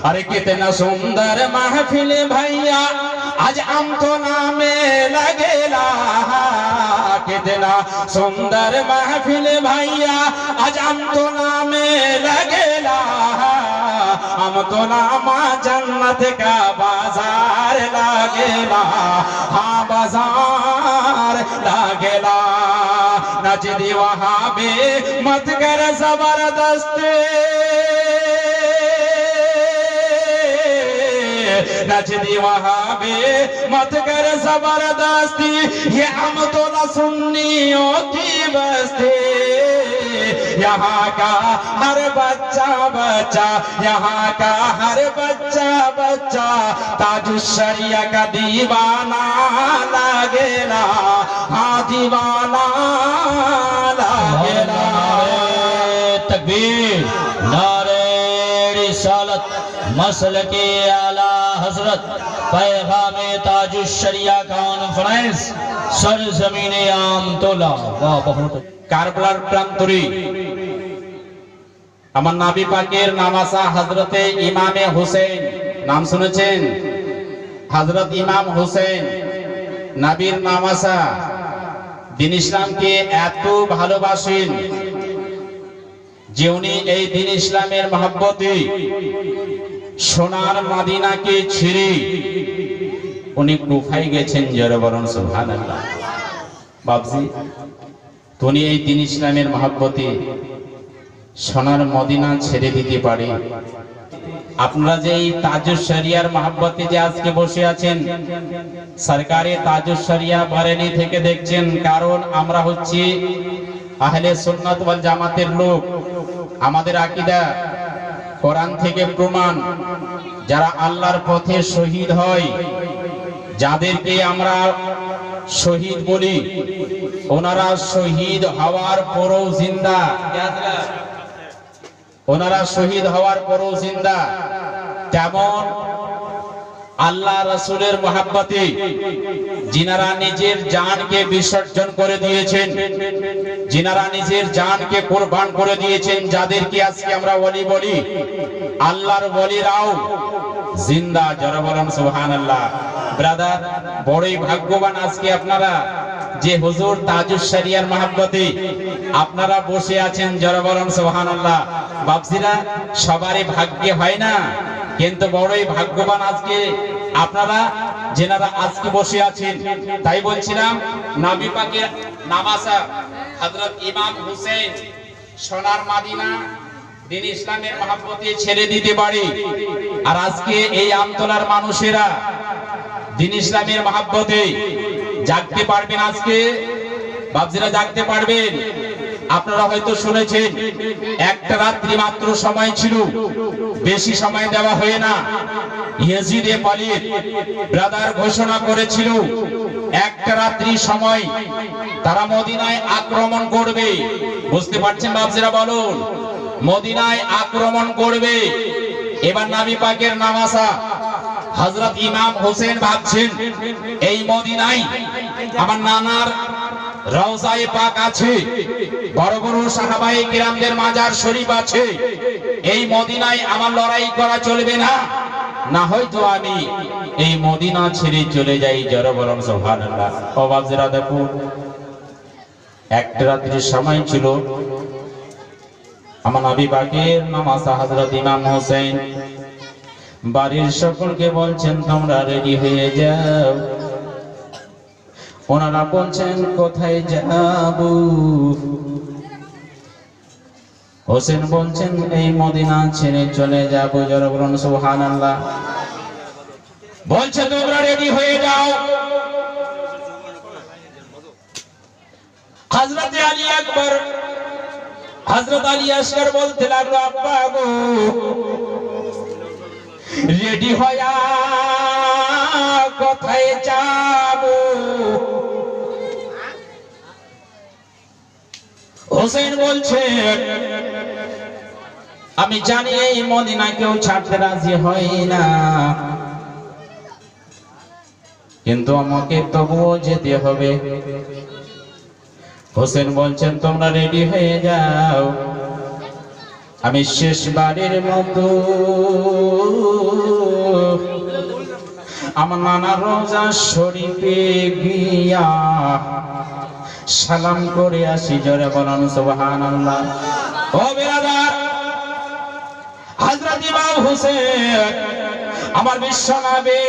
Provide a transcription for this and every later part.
अरे कितना सुंदर महफिल भैया आज अमतोला में लगेला, कितना सुंदर महफिल भैया आज अमतोला में लगेला। अमतोला माँ जन्नत का बाजार लगेला, हाँ बाजार लगेला। नचदी वहाँ भी मत कर जबरदस्ती, नचदी वहाँ भी मत कर जबरदस्ती, ये अमतोला सुन्नियों की बस्ती। यहाँ का हर बच्चा बच्चा, यहाँ का हर बच्चा बच्चा ताजुश्शरिया का दीवाना लगेला, हाँ दीवाना लगेला। तकबीर, नारे रिसालत, मसलके आला हजरत, पैगामे ताजुश्शरिया कॉन्फ्रेंस, सरजमीने अमतोला। वाह बहुत। কারবালার প্রান্তরে আমার নবী পাকের নামাসা হযরতে ইমামে হোসেন, নাম শুনেছেন? হযরত ইমাম হোসেন নবীর নামাসা, দ্বীন ইসলামকে এত ভালোবাসেন যে উনি এই দ্বীন ইসলামের মহব্বতে সোনার মদিনাকে ছেড়ে উনি কুফায় গেছেন। জোরে বলুন সুবহানাল্লাহ। বাবজি তুমি এই দ্বীন ইসলামের মহব্বতে সোনার মদিনা ছেড়ে দিতে পারে? আপনারা যে এই তাজুশ্শরিয়ার মহব্বতে যে আজকে বসে আছেন, সরকারি তাজুশ্শরিয়া বারেলি থেকে দেখছেন, কারণ আমরা হচ্ছি আহলে সুন্নাত ওয়াল জামাতের লোক। আমাদের আকীদা কোরআন থেকে প্রমাণ, যারা আল্লাহর পথে শহীদ হয়, যাদেরকে আমরা শহীদ বলি, ওনারা শহীদ হওয়ার পরও জিন্দা, ওনারা শহীদ হওয়ার পরও জিন্দা। তেমন আল্লাহ রাসূলের মহব্বতে যিনারা নিজের জানকে বিসর্জন করে দিয়েছেন, যিনারা নিজের জানকে কুরবান করে দিয়েছেন, যাদেরকে আজকে আমরা ওলি বলি, আল্লাহর ওলিরাও জিন্দা। যারা বলেন সুবহানাল্লাহ। ব্রাদার, বড়ই ভাগ্যবান আজকে আপনারা যে হুজুর তাজুশ্শরিয়ার মহব্বতে আপনারা বসে আছেন। যারা বলেন সুবহানাল্লাহ। বাপজিরা, সবারই ভাগ্যে হয় না, কিন্তু বড়ই ভাগ্যবান আজকে আপনারা যেনারা আজকে বসে আছেন। তাই বলছিলাম, নবী পাকের নামাসা হযরত ইমাম হোসেন সোনার মদিনা দ্বীন ইসলামের মহব্বতে ছেড়ে দিতে পারে। আর আজকে এই আমতলার মানুষেরা দ্বীন ইসলামের মহব্বতে জাগতে পারবেন। আজকে বাপজিরা জাগতে পারবেন। আপনারা হয়তো শুনেছেন, একটা রাত্রি মাত্র সময় ছিল, বেশি সময় দেওয়া হয় না। ইয়াজিদে পালিত ব্রাদার ঘোষণা করেছিল, একটা রাত্রি সময় তারা মদিনায় আক্রমণ করবে। বুঝতে পারছেন বাপজিরা? বলুন, মদিনায় আক্রমণ করবে। এবার নবী পাকের নামাসা হযরত ইমাম হোসেন ভাবছেন, এই মদিনায় আমার নানার রওজায়ে পাক আছে, বড় বড় সাহাবায়ে কিরামদের মাজার শরীফ আছে, এই মদিনায় আমার লড়াই করা চলবে না, না হয়তো আমি এই মদিনা ছেড়ে চলে যাই। যারা বলেন সুবহানাল্লাহ। ও বাপজিরা, দেখুন, একটা রাত্রির সময় ছিল। আমার নবী পাকের নামাসা হযরত ইমাম হোসেন বাড়ির সকলকে বলছেন, তোমরা রেডি হয়ে যাও। ওনারা বলছেন, কোথায় যাব? হোসেন বলছেন, এই মদিনা ছেড়ে চলে যাব। যারা বলেন সুবহানাল্লাহ। বলছে, তোমরা রেডি হয়ে যাও। হযরত আলী আকবর, হযরত আলী আসগর বলতে লাগলো, আব্বা গো, রেডি হয়া কোথায় যাব? হোসেন বলছে, আমি জানি এই মদিনা কেউ ছাড়তে রাজি হয় না, কিন্তু আমাকে তবুও যেতে হবে। হোসেন বলছেন, তোমরা রেডি হয়ে যাও, আমি শেষবারের মতো আমার নানা রোজা শরীফে গিয়া সালাম করে আসি। জোরে বলুন সুবহানাল্লাহ। ও বিরাদার, হযরত ইমাম হোসেন আমার বিশ্বনবী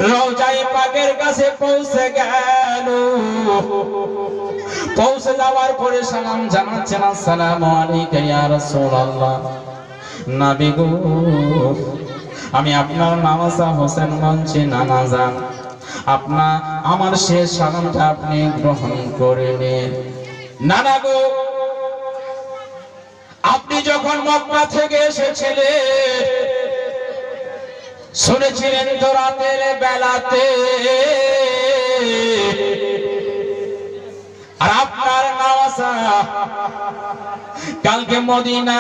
রওজায়ে পাকের কাছে পৌঁছে গেল। পৌঁছে যাওয়ার পরে সালাম জানাচ্ছেন, আসসালামু আলাইকা ইয়া রাসূলুল্লাহ। নবী গো, আমি আপনার নামাজা হোসেন বলছি। নানা যান, আপনার আমার শেষ সালামটা আপনি গ্রহণ করে নিন। নানা গো, আপনি যখন মক্কা থেকে এসেছিলেন শুনেছিলেন তো রাতের বেলাতে, আর আপনার নামাজা কালকে মদিনা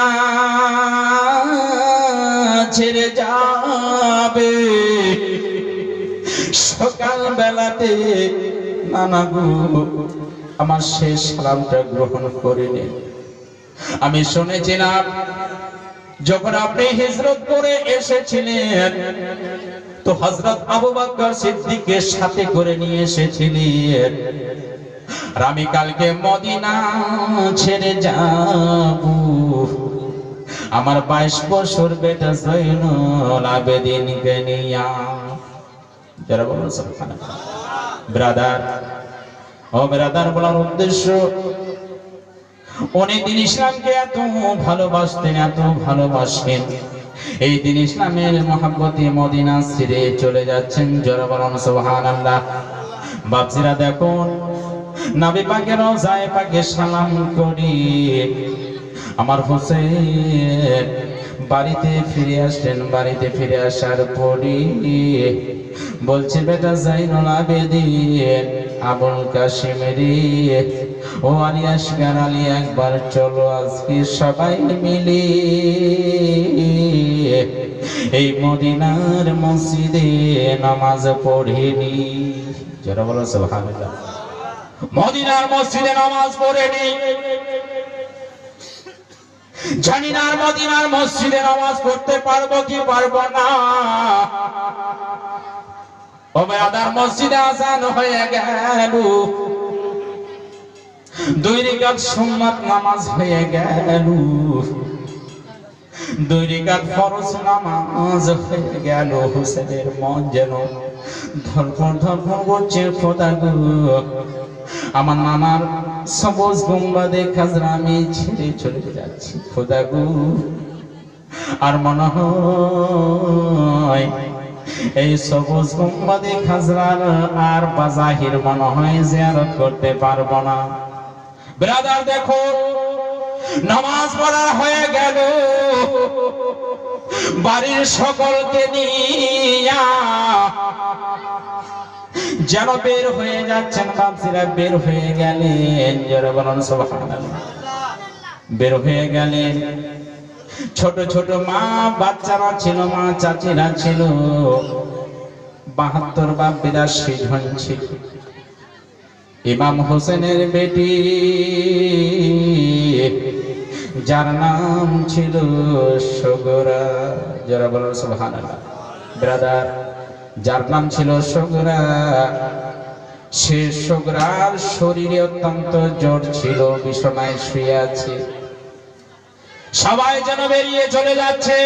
ছেড়ে যাবে সকাল বেলাতে। নানা গো, আমার শেষ সালামটা গ্রহণ করে নিন। আমি শুনেছিলাম যখন আপনি হিজরত করে এসেছিলেন তো হযরত আবু বকর সিদ্দিকের সাথে করে নিয়ে এসেছিলেন। আর আমি কালকে মদিনা ছেড়ে যাব আমার 22 বছর বেটা জয়নুল আবেদিনকে নিয়া। যারা বলুন সুবহানাল্লাহ। ব্রাদার, ও ব্রাদার, বলার উদ্দেশ্য উনি দিন ইসলামকে এত ভালোবাসতেন, এত ভালোবাসেন। এই দিন ইসলামের মহব্বতে মদিনা ছেড়ে চলে যাচ্ছেন। যারা বলুন সুবহানাল্লাহ। বাপজিরা দেখুন, নবী পাকের রওজায়ে পাকে সালাম করি আমার হোসেন বাড়িতে ফিরে আসলেন। বাড়িতে ফিরে আসার পরে বলছে, বেটা জাইনুল আবেদিন আবুল কাসিম রে, ও আলী আসগার আলী, একবার চলো আজকে সবাই মিলে এই মদিনার মসজিদে নামাজ পড়েনি। যারা বলো সুবহানাল্লাহ। মদিনার মসজিদে নামাজ পড়েনি। জানি না মদিনার মসজিদে নামাজ পড়তে পারবো কি পারবো না। ওবায়দার মসজিদে আযান হয়ে গেল, 2 রাকাত সুন্নাত নামাজ হয়ে গেল, 2 রাকাত ফরজ নামাজ হয়ে গেল। হোসেনের মন যেন ধরফর ধরফর করছে। খোদা গো, আমার নানার সবুজ গুম্বাদে খাজরা আমি ছেড়ে চলে যাচ্ছি। খোদা গো, আর মনে হয় এই সবুজ গুম্বাদে খাজরার আর বাজাহির মনে হয় জিয়ারত করতে পারবো না। ব্রাদার দেখো, নামাজ পড়া হয়ে গেল, বাড়ির সকলকে নিয়া যেন বের হয়ে যাচ্ছেন। বাপজিরা বের হয়ে গেলেন। যারা বলুন সুবহানাল্লাহ। বের হয়ে গেলেন। ছোট ছোট মা বাচ্চারা ছিল, মা চাচিরা ছিল, 72 বা 82 জন ছিল। ইমাম হোসেনের বেটি যার নাম ছিল সগরা। যারা বলুন সুবহানাল্লাহ। ব্রাদার, যার নাম ছিল সগরা, সে সগরার শরীরে অত্যন্ত জ্বর ছিল, বিছানায় শুয়ে আছে। সবাই যেন বেরিয়ে চলে যাচ্ছে,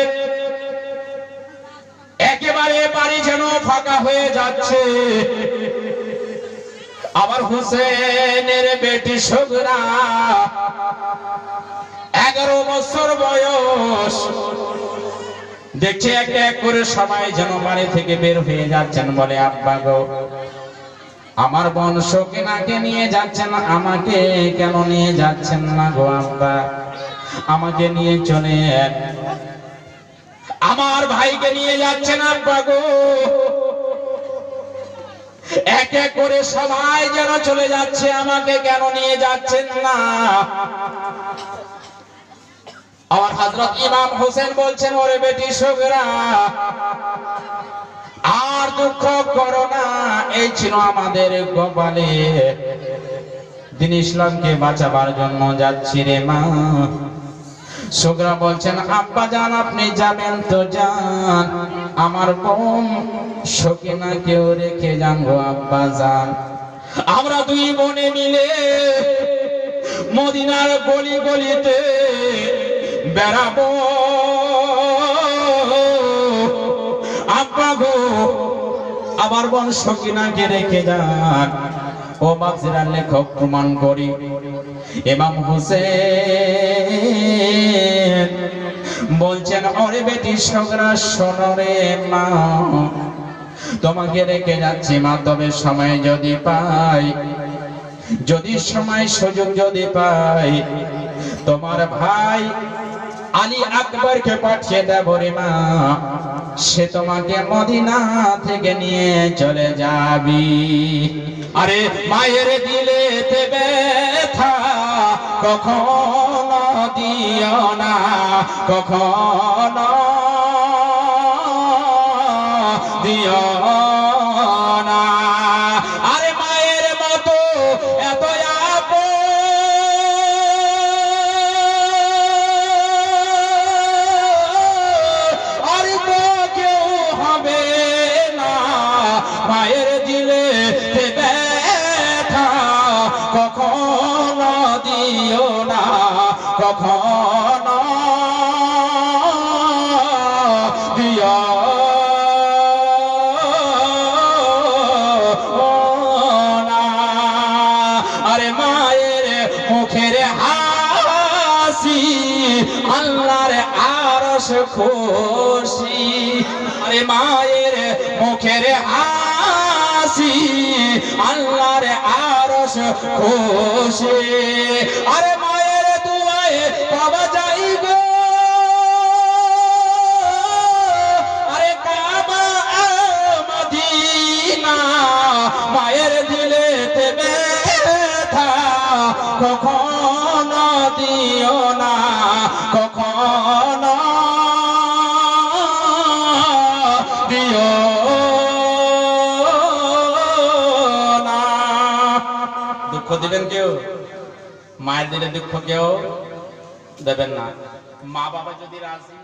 একেবারে বাড়ি যেন ফাঁকা হয়ে যাচ্ছে। আবার হোসেনের বেটি সগরা 11 বছর বয়স। দেখছে এক এক করে সবাই যেন বাড়ি থেকে বের হয়ে যাচ্ছেন। বলে, আব্বা গো, আমার বংশকে নাকে নিয়ে যাচ্ছেন, আমাকে কেন নিয়ে যাচ্ছেন না গো আব্বা? আমাকে নিয়ে চলেন। আমার ভাইকে নিয়ে যাচ্ছেন আব্বা গো। এক এক করে সবাই যেন চলে যাচ্ছে, আমাকে কেন নিয়ে যাচ্ছেন না? আর হযরত ইমাম হোসেন বলছেন, ওরে বেটি সগরা, আর দুঃখ করো না, এই ছিল আমাদের কপালে। দিন ইসলামকে বাঁচাবার জন্য যাচ্ছি রে মা। সুগরা বলছেন আব্বা জান আপনি যাবেন তো যান, আমার বোন সকিনা কেউ রেখে যান গো আব্বা যান। আমরা দুই বোনে মিলে মদিনার গলি গলিতে বেড়াবো আব্বা গো, আমার বোন সকিনাকে রেখে যান। ও বাপজিরার লেখক প্রমাণ করি ইমাম হোসেন বলছেন ওরে বেটি সগরা শোনো রে মা, তোমাকে রেখে যাচ্ছি মা, তবে সময় যদি পাই, যদি সময় সুযোগ যদি পাই, তোমার ভাই আলী আকবরকে পাঠিয়ে দেব রে মা, সে তোমাকে মদিনা থেকে নিয়ে চলে যাবি। আরে মায়ের দিলেতে ব্যথা কখনো দিও না, কখনো দিও না। আরে মায়ের মতো এত আর তো কেউ হবে না, মায়ের দিলে ব্যথা কখনো দিও না, কখনো দিও না। আরে মায়ের মুখের হাসি আল্লাহর আরশ খুশি, আরে মায়ের মুখের হাসি আল্লাহর আরশ খুশি। আরে মায়ের দুয়ায় পাওয়া যায় গো, আরে কাবা মদিনা, মায়ের দিলেতে ব্যথা কখনো দিও না, কখনো দিও না। দুঃখ দিবেন কেউ? মায়ের দিলে দুঃখ কেউ দেবেন না। মা বাবা যদি রাজি